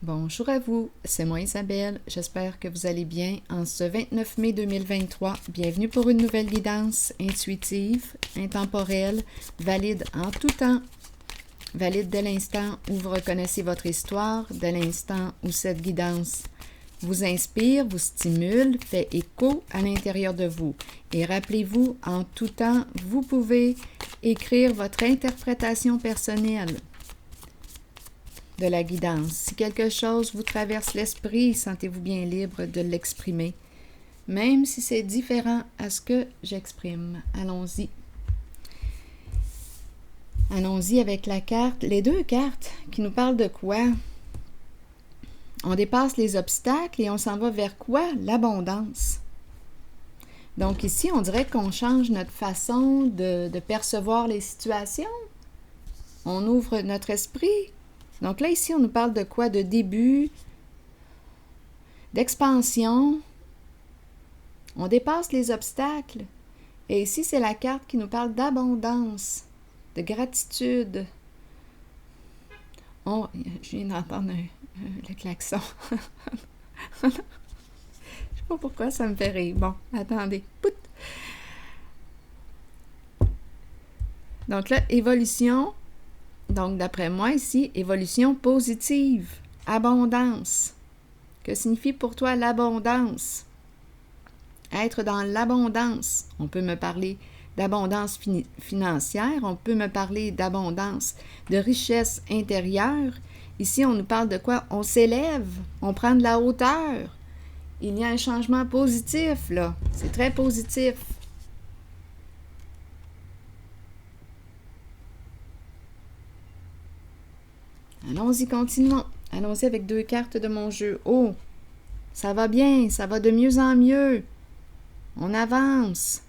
Bonjour à vous, c'est moi Isabelle, j'espère que vous allez bien en ce 29 mai 2023. Bienvenue pour une nouvelle guidance intuitive, intemporelle, valide en tout temps, valide dès l'instant où vous reconnaissez votre histoire, dès l'instant où cette guidance vous inspire, vous stimule, fait écho à l'intérieur de vous. Et rappelez-vous, en tout temps, vous pouvez écrire votre interprétation personnelle de la guidance. Si quelque chose vous traverse l'esprit, sentez-vous bien libre de l'exprimer, même si c'est différent à ce que j'exprime. Allons-y. Allons-y avec la carte, les deux cartes qui nous parlent de quoi? On dépasse les obstacles et on s'en va vers quoi? L'abondance. Donc ici, on dirait qu'on change notre façon de percevoir les situations. On ouvre notre esprit. Donc là, ici, on nous parle de quoi? De début, d'expansion. On dépasse les obstacles. Et ici, c'est la carte qui nous parle d'abondance, de gratitude. Je viens d'entendre le klaxon. Je ne sais pas pourquoi ça me fait rire. Bon, attendez. Pout! Donc là, évolution. Donc, d'après moi, ici, évolution positive, abondance. Que signifie pour toi l'abondance? Être dans l'abondance. On peut me parler d'abondance financière, on peut me parler d'abondance, de richesse intérieure. Ici, on nous parle de quoi? On s'élève, on prend de la hauteur. Il y a un changement positif, là. C'est très positif. Allons-y, continuons. Allons-y avec deux cartes de mon jeu. Oh, ça va bien, ça va de mieux en mieux. On avance.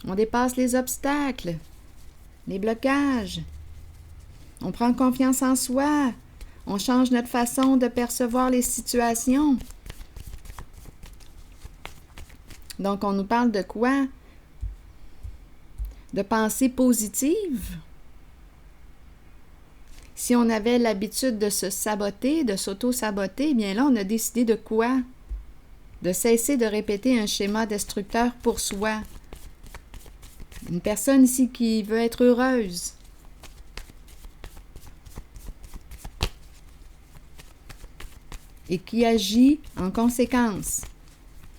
On dépasse les obstacles, les blocages. On prend confiance en soi. On change notre façon de percevoir les situations. Donc, on nous parle de quoi? De pensée positive. Si on avait l'habitude de se saboter, de s'auto-saboter, eh bien là, on a décidé de quoi? De cesser de répéter un schéma destructeur pour soi. Une personne ici qui veut être heureuse. Et qui agit en conséquence.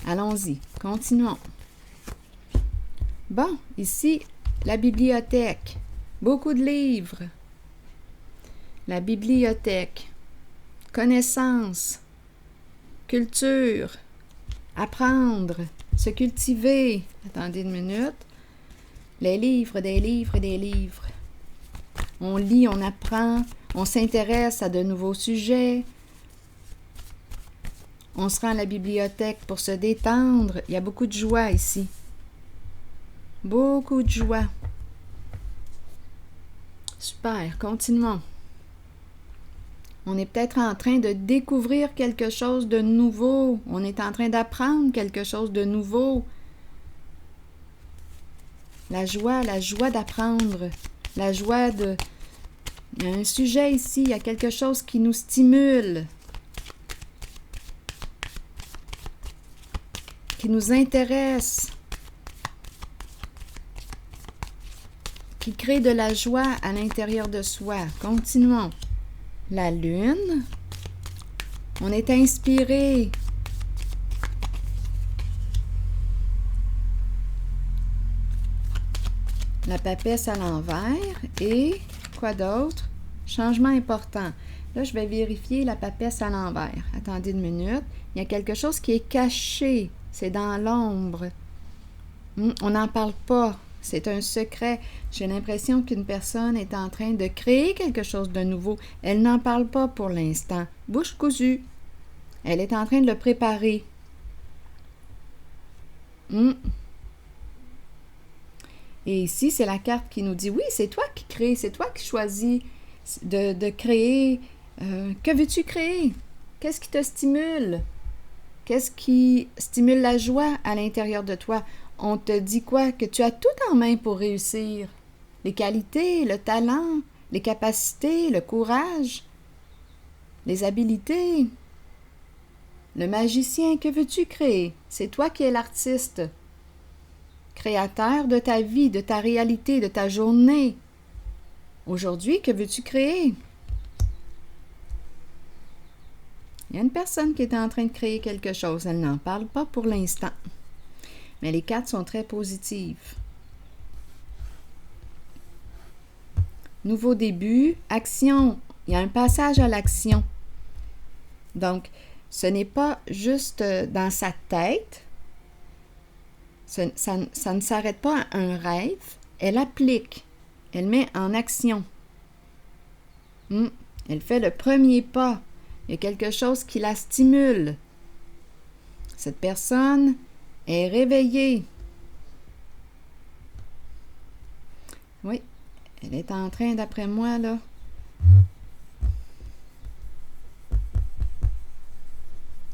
Allons-y, continuons. Bon, ici, la bibliothèque. Beaucoup de livres. La bibliothèque, connaissance, culture, apprendre, se cultiver. Attendez une minute. Les livres, des livres et des livres. On lit, on apprend, on s'intéresse à de nouveaux sujets. On se rend à la bibliothèque pour se détendre. Il y a beaucoup de joie ici. Beaucoup de joie. Super, continuons. On est peut-être en train de découvrir quelque chose de nouveau. On est en train d'apprendre quelque chose de nouveau. La joie d'apprendre. La joie de... Il y a un sujet ici, il y a quelque chose qui nous stimule. Qui nous intéresse. Qui crée de la joie à l'intérieur de soi. Continuons. La lune, on est inspiré. La papesse à l'envers et quoi d'autre? Changement important. Là, je vais vérifier la papesse à l'envers. Attendez une minute. Il y a quelque chose qui est caché. C'est dans l'ombre. On n'en parle pas. C'est un secret. J'ai l'impression qu'une personne est en train de créer quelque chose de nouveau. Elle n'en parle pas pour l'instant. Bouche cousue. Elle est en train de le préparer. Et ici, c'est la carte qui nous dit, oui, c'est toi qui crées, c'est toi qui choisis de créer. Que veux-tu créer? Qu'est-ce qui te stimule? Qu'est-ce qui stimule la joie à l'intérieur de toi? On te dit quoi? Que tu as tout en main pour réussir. Les qualités, le talent, les capacités, le courage. Les habiletés. Le magicien, que veux-tu créer? C'est toi qui es l'artiste. Créateur de ta vie, de ta réalité, de ta journée. Aujourd'hui, que veux-tu créer? Il y a une personne qui est en train de créer quelque chose. Elle n'en parle pas pour l'instant. Mais les cartes sont très positives. Nouveau début, action. Il y a un passage à l'action. Donc, ce n'est pas juste dans sa tête. Ça ne s'arrête pas à un rêve. Elle applique. Elle met en action. Elle fait le premier pas. Il y a quelque chose qui la stimule. Cette personne est réveillée. Oui, elle est en train, d'après moi, là.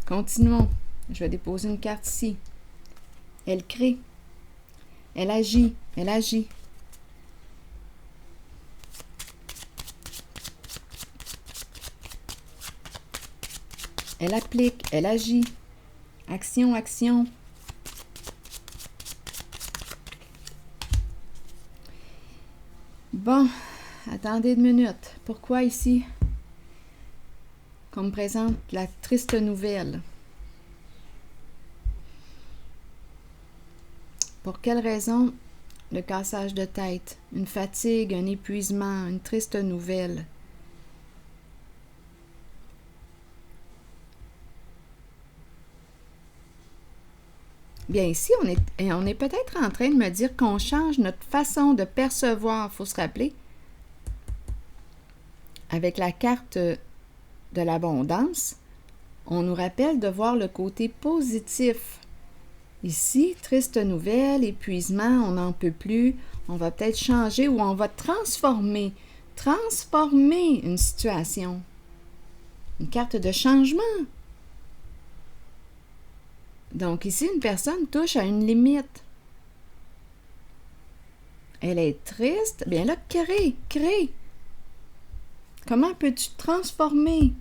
Continuons. Je vais déposer une carte ici. Elle crée. Elle agit. Elle agit. Elle applique. Elle agit. Action, action. Bon, attendez une minute. Pourquoi ici qu'on me présente la triste nouvelle? Pour quelle raison le cassage de tête, une fatigue, un épuisement, une triste nouvelle? Bien, ici, on est peut-être en train de me dire qu'on change notre façon de percevoir. Il faut se rappeler, avec la carte de l'abondance, on nous rappelle de voir le côté positif. Ici, triste nouvelle, épuisement, on n'en peut plus, on va peut-être changer ou on va transformer une situation. Une carte de changement. Donc ici, une personne touche à une limite. Elle est triste. Bien là, crée. Comment peux-tu transformer?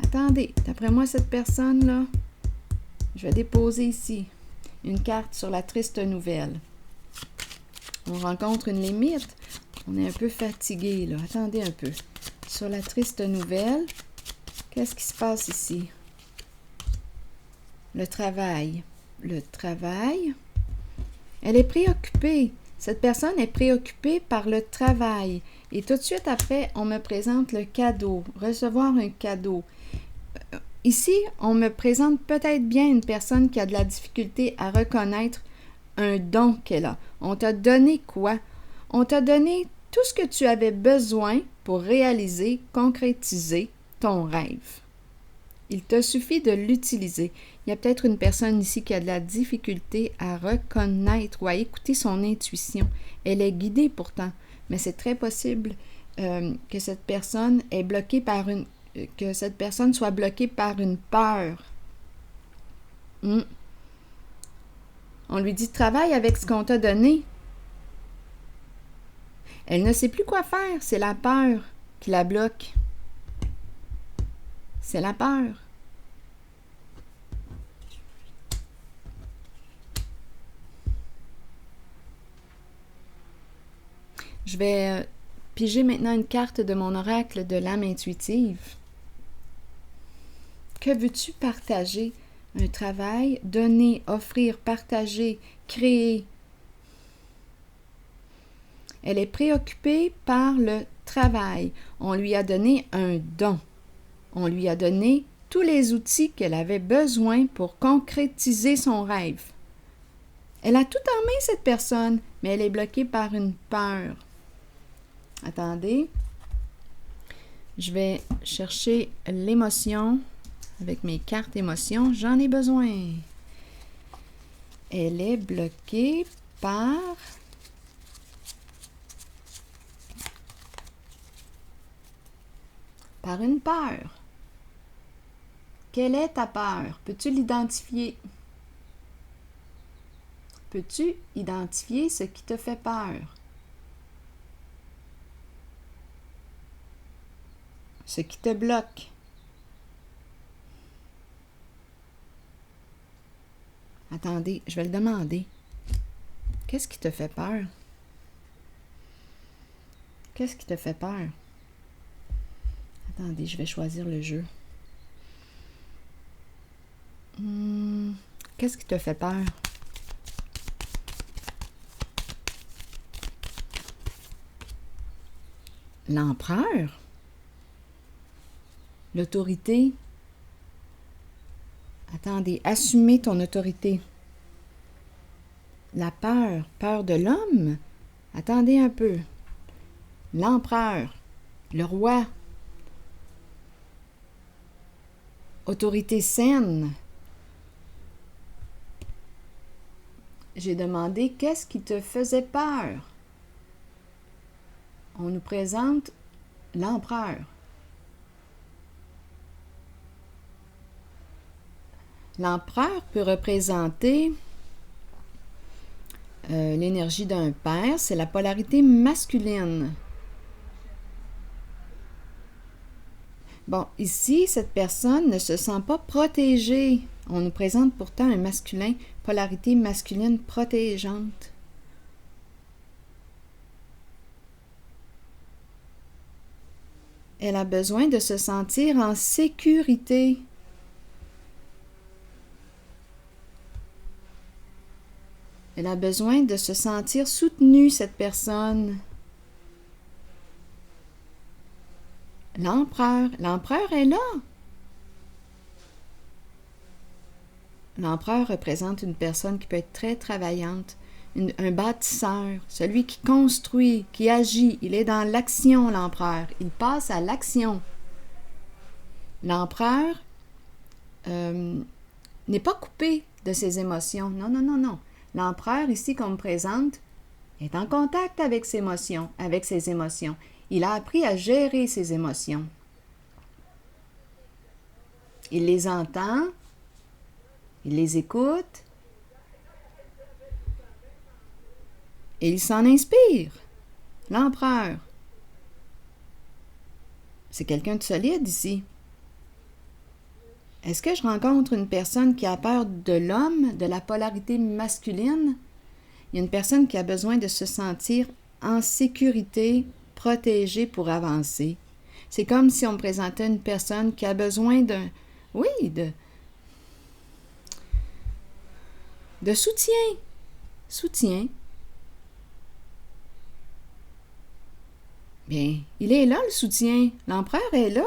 Attendez, d'après moi, cette personne-là, je vais déposer ici une carte sur la triste nouvelle. On rencontre une limite. On est un peu fatigué, là. Attendez un peu. Sur la triste nouvelle, qu'est-ce qui se passe ici? Le travail. Le travail. Elle est préoccupée. Cette personne est préoccupée par le travail. Et tout de suite après, on me présente le cadeau. Recevoir un cadeau. Ici, on me présente peut-être bien une personne qui a de la difficulté à reconnaître un don qu'elle a. On t'a donné quoi? On t'a donné tout ce que tu avais besoin pour réaliser, concrétiser ton rêve. Il te suffit de l'utiliser. Il y a peut-être une personne ici qui a de la difficulté à reconnaître ou à écouter son intuition. Elle est guidée pourtant, mais c'est très possible que cette personne est bloquée par que cette personne soit bloquée par une peur. On lui dit « Travaille avec ce qu'on t'a donné ». Elle ne sait plus quoi faire. C'est la peur qui la bloque. C'est la peur. Je vais piger maintenant une carte de mon oracle de l'âme intuitive. Que veux-tu partager? Un travail, donner, offrir, partager, créer. Elle est préoccupée par le travail. On lui a donné un don. On lui a donné tous les outils qu'elle avait besoin pour concrétiser son rêve. Elle a tout en main, cette personne, mais elle est bloquée par une peur. Attendez. Je vais chercher l'émotion avec mes cartes émotions. J'en ai besoin. Elle est bloquée par une peur. Quelle est ta peur? Peux-tu l'identifier? Peux-tu identifier ce qui te fait peur? ce qui te bloque. Attendez, je vais le demander. Qu'est-ce qui te fait peur? Qu'est-ce qui te fait peur? Attendez, je vais choisir le jeu. Qu'est-ce qui te fait peur? L'empereur? L'autorité? Attendez, assumer ton autorité. La peur, peur de l'homme? Attendez un peu. L'empereur, le roi. Autorité saine. J'ai demandé qu'est-ce qui te faisait peur. On nous présente l'empereur. L'empereur peut représenter l'énergie d'un père, c'est la polarité masculine. Bon, ici, cette personne ne se sent pas protégée. On nous présente pourtant un masculin, polarité masculine protégeante. Elle a besoin de se sentir en sécurité. Elle a besoin de se sentir soutenue, cette personne. L'empereur est là. L'empereur représente une personne qui peut être très travaillante, un bâtisseur, celui qui construit, qui agit. Il est dans l'action, l'empereur. Il passe à l'action. L'empereur n'est pas coupé de ses émotions. Non, non, non, non. L'empereur, ici, qu'on me présente, est en contact avec ses émotions, Il a appris à gérer ses émotions. Il les entend, il les écoute, et il s'en inspire. L'empereur. C'est quelqu'un de solide ici. Est-ce que je rencontre une personne qui a peur de l'homme, de la polarité masculine? Il y a une personne qui a besoin de se sentir en sécurité, protégée pour avancer. C'est comme si on me présentait une personne qui a besoin de soutien. Soutien. Bien, il est là, le soutien. L'empereur est là.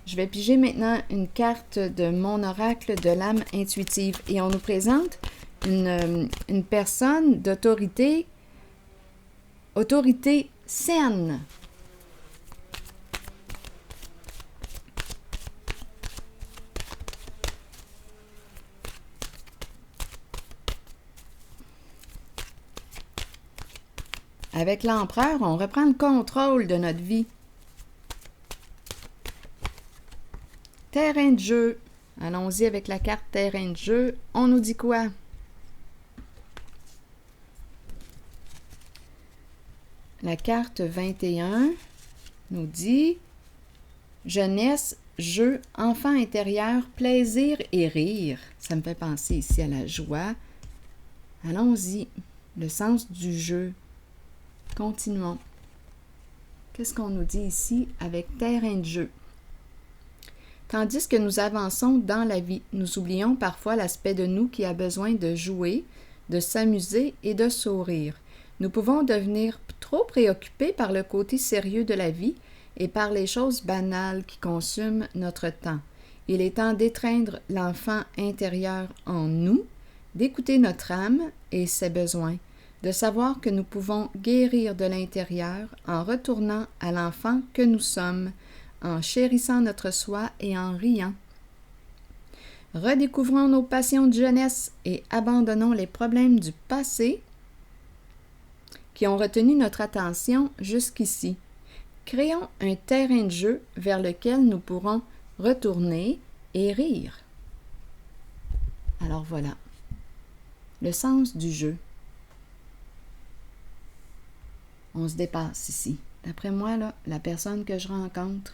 Je vais piger maintenant une carte de mon oracle de l'âme intuitive et on nous présente une personne d'autorité, autorité saine. Avec l'empereur, on reprend le contrôle de notre vie. Terrain de jeu. Allons-y avec la carte terrain de jeu. On nous dit quoi? La carte 21 nous dit jeunesse, jeu, enfant intérieur, plaisir et rire. Ça me fait penser ici à la joie. Allons-y. Le sens du jeu. Continuons. Qu'est-ce qu'on nous dit ici avec terrain de jeu? Tandis que nous avançons dans la vie, nous oublions parfois l'aspect de nous qui a besoin de jouer, de s'amuser et de sourire. Nous pouvons devenir trop préoccupés par le côté sérieux de la vie et par les choses banales qui consument notre temps. Il est temps d'étreindre l'enfant intérieur en nous, d'écouter notre âme et ses besoins, de savoir que nous pouvons guérir de l'intérieur en retournant à l'enfant que nous sommes, en chérissant notre soi et en riant. Redécouvrons nos passions de jeunesse et abandonnons les problèmes du passé qui ont retenu notre attention jusqu'ici. Créons un terrain de jeu vers lequel nous pourrons retourner et rire. Alors voilà, le sens du jeu. On se dépasse ici. D'après moi, là, la personne que je rencontre,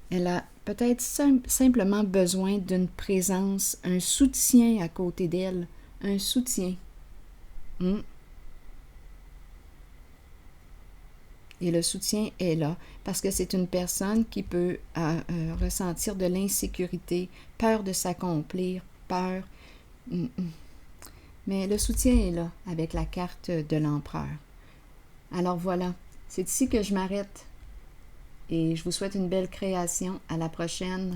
elle a peut-être simplement besoin d'une présence, un soutien à côté d'elle, un soutien. Et le soutien est là parce que c'est une personne qui peut ressentir de l'insécurité, peur de s'accomplir, peur. Mais le soutien est là avec la carte de l'empereur. Alors voilà, c'est ici que je m'arrête et je vous souhaite une belle création. À la prochaine.